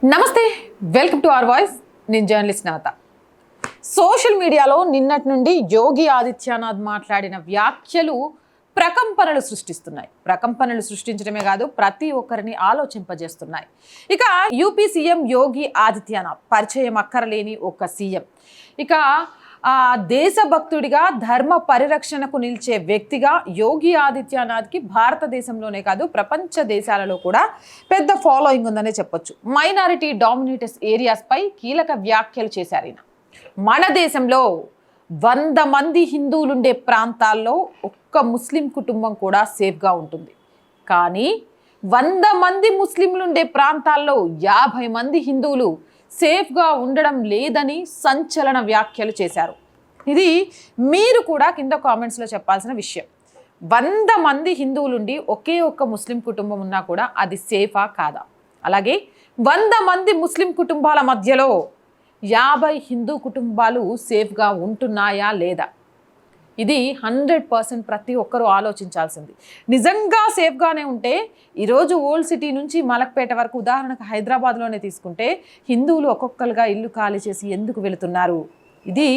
నమస్తే, welcome to our voice. నేను journalist నాత. Social మీడియాలో నిన్నటి నుండి యోగి ఆదిత్యనాథ్ మాట్లాడిన వ్యాఖ్యలు ప్రకంపనలు సృష్టించడమే కాదు, ప్రతి ఒక్కరిని ఆలోచింపజేస్తున్నాయి. ఇక యూపీ సీఎం యోగి ఆదిత్యనాథ్ పరిచయం అక్కరలేని ఒక సీఎం. ఇక దేశభక్తుడిగా ధర్మ పరిరక్షణకు నిలిచే వ్యక్తిగా యోగి ఆదిత్యనాథ్కి భారతదేశంలోనే కాదు ప్రపంచ దేశాలలో కూడా పెద్ద ఫాలోయింగ్ ఉందనే చెప్పొచ్చు. మైనారిటీ డామినేటెడ్ ఏరియాస్పై కీలక వ్యాఖ్యలు చేశారు ఈయన. మన దేశంలో 100 మంది హిందువులుండే ప్రాంతాల్లో ఒక్క ముస్లిం కుటుంబం కూడా సేఫ్గా ఉంటుంది. కానీ 100 మంది ముస్లింలుండే ప్రాంతాల్లో 50 మంది హిందువులు సేఫ్గా ఉండడం లేదని సంచలన వ్యాఖ్యలు చేశారు. ఇది మీరు కూడా కింద కామెంట్స్లో చెప్పాల్సిన విషయం. 100 మంది హిందువులుండి ఒకే ఒక్క ముస్లిం కుటుంబం ఉన్నా కూడా అది సేఫా కాదా? అలాగే 100 మంది ముస్లిం కుటుంబాల మధ్యలో 50 హిందూ కుటుంబాలు సేఫ్గా ఉంటున్నాయా లేదా? ఇది 100% ప్రతి ఒక్కరూ ఆలోచించాల్సింది. నిజంగా సేఫ్గానే ఉంటే ఈరోజు ఓల్డ్ సిటీ నుంచి మలక్పేట వరకు, ఉదాహరణకు హైదరాబాద్లోనే తీసుకుంటే, హిందువులు ఒక్కొక్కరుగా ఇల్లు ఖాళీ చేసి ఎందుకు వెళుతున్నారు? ఇది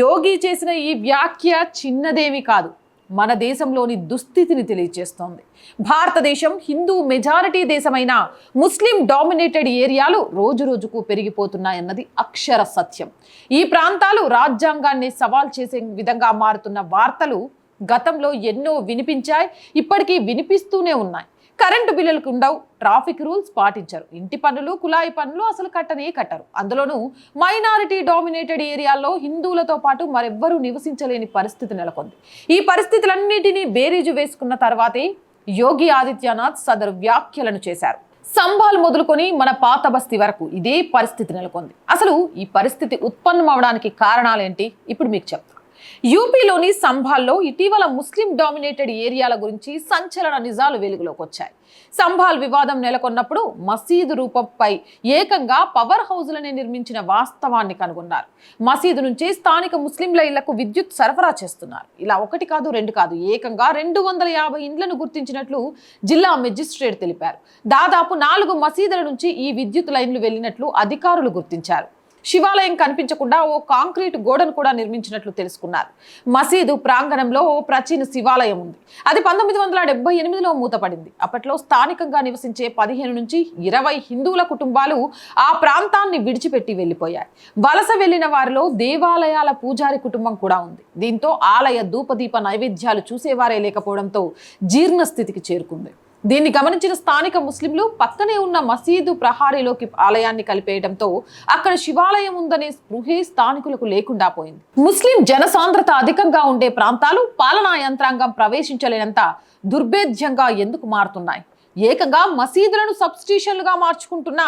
యోగి చేసిన ఈ వ్యాఖ్య చిన్నదేమీ కాదు, మన దేశంలోని దుస్థితిని తెలియజేస్తోంది. భారతదేశం హిందూ మెజారిటీ దేశమైన ముస్లిం డామినేటెడ్ ఏరియాలు రోజు రోజుకు పెరిగిపోతున్నాయన్నది అక్షర సత్యం. ఈ ప్రాంతాలు రాజ్యాంగాన్ని సవాల్ చేసే విధంగా మారుతున్న వార్తలు గతంలో ఎన్నో వినిపించాయి, ఇప్పటికీ వినిపిస్తూనే ఉన్నాయి. కరెంటు బిల్లులకు ఉండవు, ట్రాఫిక్ రూల్స్ పాటించరు, ఇంటి పన్నులు, కుళాయి పన్నులు అసలు కట్టరు. అందులోనూ మైనారిటీ డామినేటెడ్ ఏరియాల్లో హిందువులతో పాటు మరెవ్వరూ నివసించలేని పరిస్థితి నెలకొంది. ఈ పరిస్థితులన్నిటినీ బేరీజు వేసుకున్న తర్వాతే యోగి ఆదిత్యనాథ్ సదరు వ్యాఖ్యలను చేశారు. సంభాల్ మొదలుకొని మన పాత బస్తీ వరకు ఇదే పరిస్థితి నెలకొంది. అసలు ఈ పరిస్థితి ఉత్పన్నమవడానికి కారణాలేంటి ఇప్పుడు మీకు చెప్తాను. యూపీలోని సంభాల్లో ఇటీవల ముస్లిం డామినేటెడ్ ఏరియాల గురించి సంచలన నిజాలు వెలుగులోకి వచ్చాయి. సంభాల్ వివాదం నెలకొన్నప్పుడు మసీదు రూపంపై ఏకంగా పవర్ హౌజులని నిర్మించిన వాస్తవాన్ని కనుగొన్నారు. మసీదు నుంచి స్థానిక ముస్లింల ఇళ్లకు విద్యుత్ సరఫరా చేస్తున్నారు. ఇలా ఒకటి కాదు, రెండు కాదు, ఏకంగా 250 ఇండ్లను గుర్తించినట్లు జిల్లా మెజిస్ట్రేట్ తెలిపారు. దాదాపు 4 మసీదుల నుంచి ఈ విద్యుత్ లైన్లు వెళ్లినట్లు అధికారులు గుర్తించారు. శివాలయం కనిపించకుండా ఓ కాంక్రీట్ గోడను కూడా నిర్మించినట్లు తెలుసుకున్నారు. మసీదు ప్రాంగణంలో ఓ ప్రాచీన శివాలయం ఉంది. అది 1978లో మూతపడింది. అప్పట్లో స్థానికంగా నివసించే 15 నుంచి 20 హిందువుల కుటుంబాలు ఆ ప్రాంతాన్ని విడిచిపెట్టి వెళ్లిపోయాయి. వలస వెళ్లిన వారిలో దేవాలయాల పూజారి కుటుంబం కూడా ఉంది. దీంతో ఆలయ ధూపదీప నైవేద్యాలు చూసేవారే లేకపోవడంతో జీర్ణ స్థితికి చేరుకుంది. దీన్ని గమనించిన స్థానిక ముస్లింలు పక్కనే ఉన్న మసీదు ప్రహారీలోకి ఆలయాన్ని కలిపేయడంతో అక్కడ శివాలయం ఉందనే స్పృహే స్థానికులకు లేకుండా పోయింది. ముస్లిం జనసాంద్రత అధికంగా ఉండే ప్రాంతాలు పాలనా యంత్రాంగం ప్రవేశించలేనంత దుర్భేద్యంగా ఎందుకు మారుతున్నాయి? ఏకంగా మసీదులను సబ్స్టేషన్లుగా మార్చుకుంటున్న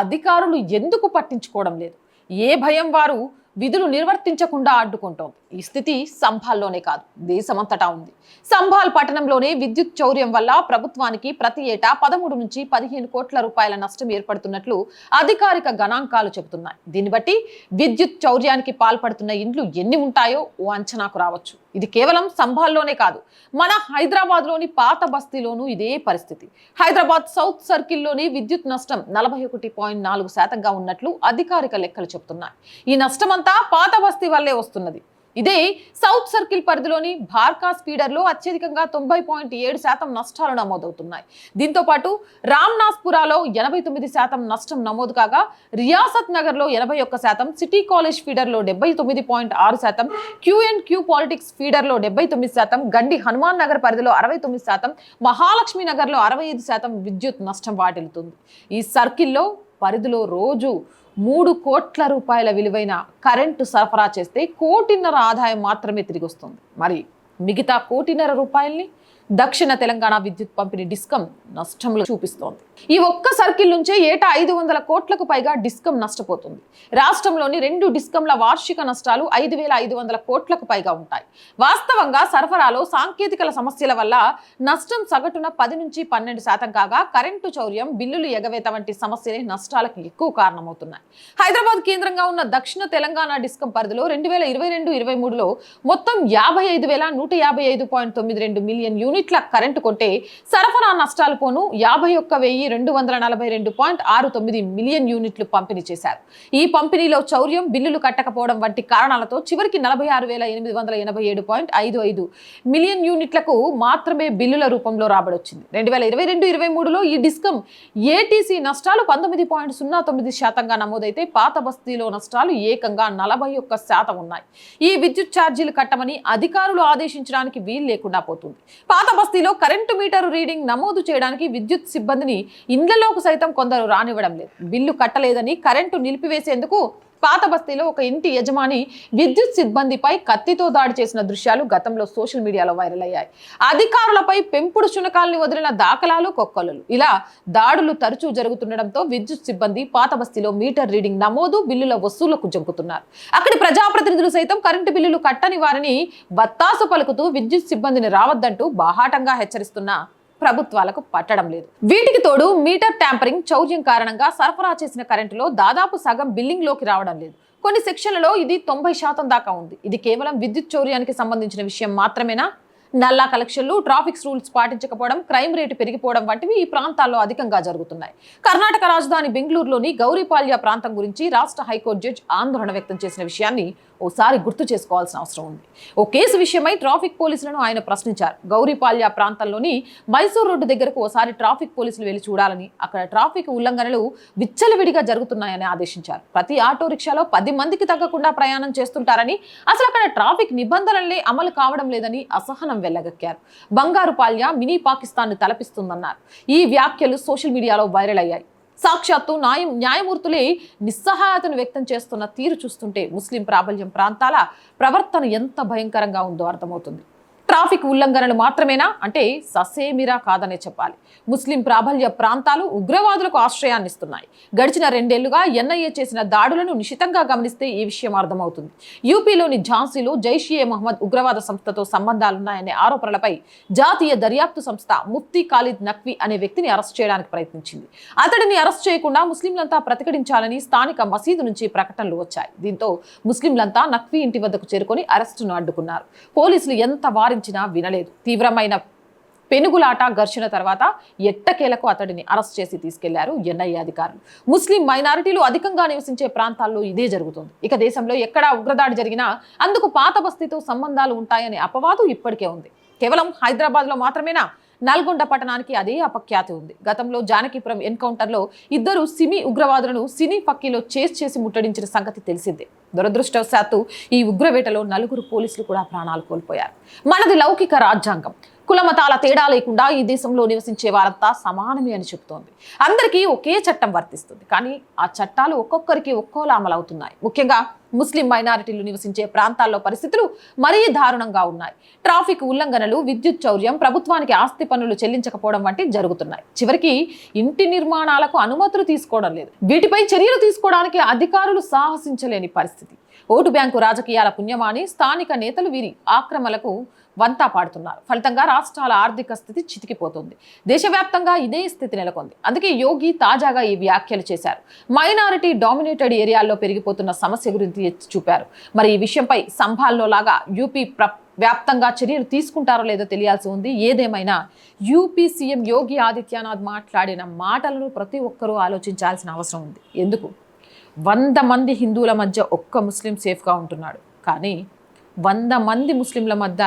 అధికారులు ఎందుకు పట్టించుకోవడం లేదు? ఏ భయం వారు విధులు నిర్వర్తించకుండా అడ్డుకుంటోంది? ఈ స్థితి సంభాల్లోనే కాదు, దేశమంతటా ఉంది. సంభాల్ పట్టణంలోనే విద్యుత్ చౌర్యం వల్ల ప్రభుత్వానికి ప్రతి ఏటా 13 నుంచి 15 కోట్ల రూపాయల నష్టం ఏర్పడుతున్నట్లు అధికారిక గణాంకాలు చెబుతున్నాయి. దీన్ని బట్టి విద్యుత్ చౌర్యానికి పాల్పడుతున్న ఇండ్లు ఎన్ని ఉంటాయో ఓ అంచనాకు రావచ్చు. ఇది కేవలం సంభాల్లోనే కాదు, మన హైదరాబాద్లోని పాత బస్తీలోనూ ఇదే పరిస్థితి. హైదరాబాద్ సౌత్ సర్కిల్లోని విద్యుత్ నష్టం 41.4% ఉన్నట్లు అధికారిక లెక్కలు చెబుతున్నాయి. ఈ నష్టమంతా పాత బస్తీ వల్లే వస్తున్నది. ఇదే సౌత్ సర్కిల్ పరిధిలోని భార్కాస్ ఫీడర్లో అత్యధికంగా 90.7% నష్టాలు నమోదవుతున్నాయి. దీంతో పాటు రామ్నాథ్పురాలో 89% నష్టం నమోదు కాగా, రియాసత్ నగర్లో 81%, సిటీ కాలేజ్ ఫీడర్లో 79.6%, క్యూఎన్క్యూ పాలిటిక్స్ ఫీడర్లో 79%, గండి హనుమాన్ నగర్ పరిధిలో 69%, మహాలక్ష్మి నగర్లో 65% విద్యుత్ నష్టం వాటిల్లుతుంది. ఈ సర్కిల్లో పరిధిలో రోజు 3 కోట్ల రూపాయల విలువైన కరెంటు సరఫరా చేస్తే 1.5 కోటి ఆదాయం మాత్రమే తిరిగి వస్తుంది. మరి మిగతా 1.5 కోటి రూపాయల్ని దక్షిణ తెలంగాణ విద్యుత్ పంపిణీ డిస్కం నష్టంలో చూపిస్తోంది. ఈ ఒక్క సర్కిల్ నుంచే ఏటా 500 కోట్లకు పైగా డిస్కం నష్టపోతుంది. రాష్ట్రంలోని 2 డిస్కంల వార్షిక నష్టాలు 5,500 కోట్లకు పైగా ఉంటాయి. వాస్తవంగా సరఫరాలో సాంకేతికల సమస్యల వల్ల నష్టం సగటున 10 నుంచి 12% కాగా, కరెంటు చౌర్యం, బిల్లులు ఎగవేత వంటి సమస్యలే నష్టాలకు ఎక్కువ కారణమవుతున్నాయి. హైదరాబాద్ కేంద్రంగా ఉన్న దక్షిణ తెలంగాణ డిస్కం పరిధిలో 2022-23లో మొత్తం 55,155.92 మిలియన్ యూనిట్ల కరెంటు కొంటే సరఫరా నష్టాలు పోను 51,000 242.69 మిలియన్ యూనిట్లు పంపిణీ చేశారు. ఈ పంపిణీలో చౌర్యం, బిల్లులు కట్టకపోవడం వంటి కారణాలతో చివరికి 46,857.55 మిలియన్ యూనిట్లకు మాత్రమే బిల్లుల రూపంలో రాబడొచ్చింది. 2022-23లో ఈ డిస్కమ్ ఏటీసీ నష్టాలు 19.09% నమోదైతే పాత బస్తీలో నష్టాలు ఏకంగా 41% ఉన్నాయి. ఈ విద్యుత్ ఛార్జీలు కట్టమని అధికారులు ఆదేశించడానికి వీలు లేకుండా పోతుంది. పాత బస్తీలో కరెంటు మీటర్ రీడింగ్ నమోదు చేయడానికి విద్యుత్ సిబ్బందిని ఇండ్లలోకి సైతం కొందరు రానివ్వడం లేదు. బిల్లు కట్టలేదని కరెంటు నిలిపివేసేందుకు పాత బస్తీలో ఒక ఇంటి యజమాని విద్యుత్ సిబ్బందిపై కత్తితో దాడి చేసిన దృశ్యాలు గతంలో సోషల్ మీడియాలో వైరల్ అయ్యాయి. అధికారులపై పెంపుడు శునకాల్ని వదిలిన దాఖలాలు కొక్కొలలు. ఇలా దాడులు తరచూ జరుగుతుండటంతో విద్యుత్ సిబ్బంది పాత బస్తీలో మీటర్ రీడింగ్ నమోదు, బిల్లుల వసూళ్లకు జంకుతున్నారు. అక్కడి ప్రజాప్రతినిధులు సైతం కరెంటు బిల్లులు కట్టని వారిని బత్తాసు పలుకుతూ విద్యుత్ సిబ్బందిని రావద్దంటూ బాహాటంగా హెచ్చరిస్తున్నా ప్రభుత్వాలకు పట్టడం లేదు. వీటికి తోడు మీటర్ ట్యాంపరింగ్, చౌర్యం కారణంగా సరఫరా చేసిన కరెంటులో దాదాపు సగం బిల్లింగ్ లోకి రావడం లేదు. కొన్ని సెక్షన్లలో ఇది 90% దాకా ఉంది. ఇది కేవలం విద్యుత్ చౌర్యానికి సంబంధించిన విషయం మాత్రమేనా? నల్లా కలెక్షన్లు, ట్రాఫిక్ రూల్స్ పాటించకపోవడం, క్రైమ్ రేటు పెరిగిపోవడం వంటివి ఈ ప్రాంతాల్లో అధికంగా జరుగుతున్నాయి. కర్ణాటక రాజధాని బెంగళూరులోని గౌరీపాల్య ప్రాంతం గురించి రాష్ట్ర హైకోర్టు జడ్జి ఆందోళన వ్యక్తం చేసిన విషయాన్ని ఓసారి గుర్తు చేసుకోవాల్సిన అవసరం ఉంది. ఓ కేసు విషయమై ట్రాఫిక్ పోలీసులను ఆయన ప్రశ్నించారు. గౌరీపాల్య ప్రాంతంలోని మైసూర్ రోడ్డు దగ్గరకు ఓసారి ట్రాఫిక్ పోలీసులు వెళ్లి చూడాలని, అక్కడ ట్రాఫిక్ ఉల్లంఘనలు విచ్చలవిడిగా జరుగుతున్నాయని ఆదేశించారు. ప్రతి ఆటో రిక్షాలో 10 మందికి తగ్గకుండా ప్రయాణం చేస్తుంటారని, అసలు అక్కడ ట్రాఫిక్ నిబంధనలే అమలు కావడం లేదని అసహనం వెళ్లగక్కారు. బంగారుపాల్య మినీ పాకిస్తాన్ ను తలపిస్తుందన్నారు. ఈ వ్యాఖ్యలు సోషల్ మీడియాలో వైరల్ అయ్యాయి. సాక్షాత్తు న్యాయమూర్తులే నిస్సహాయతను వ్యక్తం చేస్తున్న తీరు చూస్తుంటే ముస్లిం ప్రాబల్యం ప్రాంతాల ప్రవర్తన ఎంత భయంకరంగా ఉందో అర్థమవుతుంది. ట్రాఫిక్ ఉల్లంఘనలు మాత్రమేనా అంటే ససేమిరా కాదనే చెప్పాలి. ముస్లిం ప్రాబల్య ప్రాంతాలు ఉగ్రవాదులకు ఆశ్రయాన్ని ఇస్తున్నాయి. గడిచిన 2 ఏళ్లుగా ఎన్ఐఏ చేసిన దాడులను నిశితంగా గమనిస్తే ఈ విషయం అర్థమవుతుంది. యూపీలోని ఝాన్సీలో జైష్-ఏ-మహమ్మద్ ఉగ్రవాద సంస్థతో సంబంధాలున్నాయనే ఆరోపణలపై జాతీయ దర్యాప్తు సంస్థ ముఫ్తీ ఖాలిద్ నఖ్వీ అనే వ్యక్తిని అరెస్ట్ చేయడానికి ప్రయత్నించింది. అతడిని అరెస్ట్ చేయకుండా ముస్లింలంతా ప్రతిఘటించాలని స్థానిక మసీదు నుంచి ప్రకటనలు వచ్చాయి. దీంతో ముస్లింలంతా నఖ్వీ ఇంటి వద్దకు చేరుకొని అరెస్టును అడ్డుకున్నారు. పోలీసులు ఎంత వారించినా వినలేదు. తీవ్రమైన పెనుగులాట, ఘర్షణ తర్వాత ఎట్టకేలకు అతడిని అరెస్ట్ చేసి తీసుకెళ్లారు ఎన్ఐఏ అధికారులు. ముస్లిం మైనారిటీలు అధికంగా నివసించే ప్రాంతాల్లో ఇదే జరుగుతుంది. ఇక దేశంలో ఎక్కడా ఉగ్రదాడి జరిగినా అందుకు పాత బస్తీతో సంబంధాలు ఉంటాయనే అపవాదు ఇప్పటికే ఉంది. కేవలం హైదరాబాద్లో మాత్రమేనా? నల్గొండ పట్టణానికి అదే అపఖ్యాతి ఉంది. గతంలో జానకీపురం ఎన్కౌంటర్లో 2 సిమీ ఉగ్రవాదులను సినీ పక్కీలో చేసి ముట్టడించిన సంగతి తెలిసిందే. దురదృష్టవశాత్తు ఈ ఉగ్రవేటలో 4 పోలీసులు కూడా ప్రాణాలు కోల్పోయారు. మనది లౌకిక రాజ్యాంగం. కులమతాల తేడా లేకుండా ఈ దేశంలో నివసించే వారంతా సమానమే అని చెబుతోంది. అందరికీ ఒకే చట్టం వర్తిస్తుంది. కానీ ఆ చట్టాలు ఒక్కొక్కరికి ఒక్కోలా అమలవుతున్నాయి. ముఖ్యంగా ముస్లిం మైనారిటీలు నివసించే ప్రాంతాల్లో పరిస్థితులు మరీ దారుణంగా ఉన్నాయి. ట్రాఫిక్ ఉల్లంఘనలు, విద్యుత్ చౌర్యం, ప్రభుత్వానికి ఆస్తి పన్నులు చెల్లించకపోవడం వంటి జరుగుతున్నాయి. చివరికి ఇంటి నిర్మాణాలకు అనుమతులు తీసుకోవడం లేదు. వీటిపై చర్యలు తీసుకోవడానికి అధికారులు సాహసించలేని పరిస్థితి. ఓటు బ్యాంకు రాజకీయాల పుణ్యమాని స్థానిక నేతలు వీరి ఆక్రమణలకు వంతా పాడుతున్నారు. ఫలితంగా రాష్ట్రాల ఆర్థిక స్థితి చితికిపోతుంది. దేశవ్యాప్తంగా ఇదే స్థితి నెలకొంది. అందుకే యోగి తాజాగా ఈ వ్యాఖ్యలు చేశారు. మైనారిటీ డామినేటెడ్ ఏరియాల్లో పెరిగిపోతున్న సమస్య గురించి ఎత్తి చూపారు. మరి ఈ విషయంపై సంభాల్లో లాగా యూపీ వ్యాప్తంగా చర్యలు తీసుకుంటారో లేదో తెలియాల్సి ఉంది. ఏదేమైనా యూపీ సీఎం యోగి ఆదిత్యనాథ్ మాట్లాడిన మాటలను ప్రతి ఒక్కరూ ఆలోచించాల్సిన అవసరం ఉంది. ఎందుకు? 100 మంది హిందువుల మధ్య ఒక్క ముస్లిం సేఫ్గా ఉంటున్నాడు. కానీ 100 మంది ముస్లింల మధ్య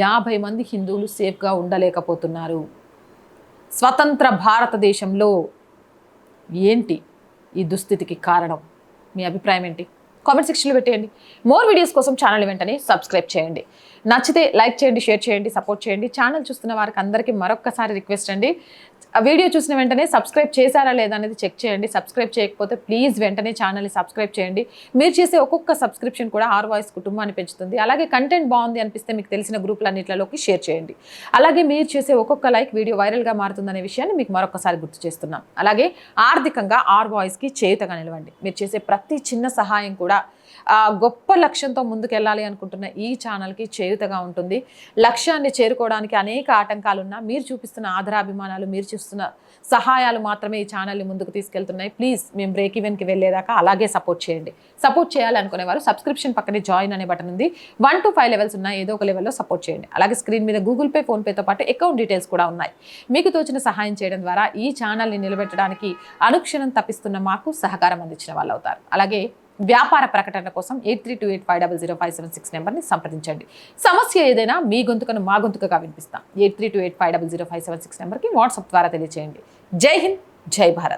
50 మంది హిందువులు సేఫ్గా ఉండలేకపోతున్నారు. స్వతంత్ర భారతదేశంలో ఏంటి ఈ దుస్థితికి కారణం? మీ అభిప్రాయం ఏంటి? కామెంట్ సెక్షన్లో పెట్టేయండి. మోర్ వీడియోస్ కోసం ఛానల్ వెంటనే సబ్స్క్రైబ్ చేయండి. నచ్చితే లైక్ చేయండి, షేర్ చేయండి, సపోర్ట్ చేయండి. ఛానల్ చూస్తున్న వారికి అందరికీ మరొక్కసారి రిక్వెస్ట్ అండి, ఆ వీడియో చూసిన వెంటనే సబ్స్క్రైబ్ చేశారా లేదా అనేది చెక్ చేయండి. సబ్స్క్రైబ్ చేయకపోతే ప్లీజ్ వెంటనే ఛానల్ని సబ్స్క్రైబ్ చేయండి. మీరు చేసే ఒక్కొక్క సబ్స్క్రిప్షన్ కూడా ఆర్ వాయిస్ కుటుంబాన్ని పెంచుతుంది. అలాగే కంటెంట్ బాగుంది అనిపిస్తే మీకు తెలిసిన గ్రూపులన్నింటిలోకి షేర్ చేయండి. అలాగే మీరు చేసే ఒక్కొక్క లైక్ వీడియో వైరల్గా మారుతుందనే విషయాన్ని మీకు మరొకసారి గుర్తు చేస్తున్నాం. అలాగే ఆర్థికంగా ఆర్ వాయిస్కి చేయుతగా నిలవండి. మీరు చేసే ప్రతి చిన్న సహాయం కూడా గొప్ప లక్ష్యంతో ముందుకెళ్ళాలి అనుకుంటున్న ఈ ఛానల్కి చేయుతగా ఉంటుంది. లక్ష్యాన్ని చేరుకోవడానికి అనేక ఆటంకాలున్నా మీరు చూపిస్తున్న ఆదరాభిమానాలు, మీరు చూస్తున్న సహాయాలు మాత్రమే ఈ ఛానల్ని ముందుకు తీసుకెళ్తున్నాయి. ప్లీజ్ మేము బ్రేక్ ఈవెన్కి వెళ్ళేదాకా అలాగే సపోర్ట్ చేయండి. సపోర్ట్ చేయాలనుకునేవారు సబ్స్క్రిప్షన్ పక్కనే జాయిన్ అనే బటన్ ఉంది. 1 to 5 లెవెల్స్ ఉన్నాయి. ఏదో ఒక లెవెల్లో సపోర్ట్ చేయండి. అలాగే స్క్రీన్ మీద గూగుల్ పే, ఫోన్పేతో పాటు అకౌంట్ డీటెయిల్స్ కూడా ఉన్నాయి. మీకు తోచిన సహాయం చేయడం ద్వారా ఈ ఛానల్ని నిలబెట్టడానికి అనుక్షణం తప్పిస్తున్న మాకు సహకారం అందించిన వాళ్ళు అవుతారు. అలాగే వ్యాపార ప్రకటన కోసం 8328500576 నెంబర్ని సంప్రదించండి. సమస్య ఏదైనా మీ గొంతుకను మా గొంతుకగా వినిపిస్తాం. 8328500576 నెంబర్కి వాట్సాప్ ద్వారా తెలియజేయండి. జై హింద్, జై భారత్.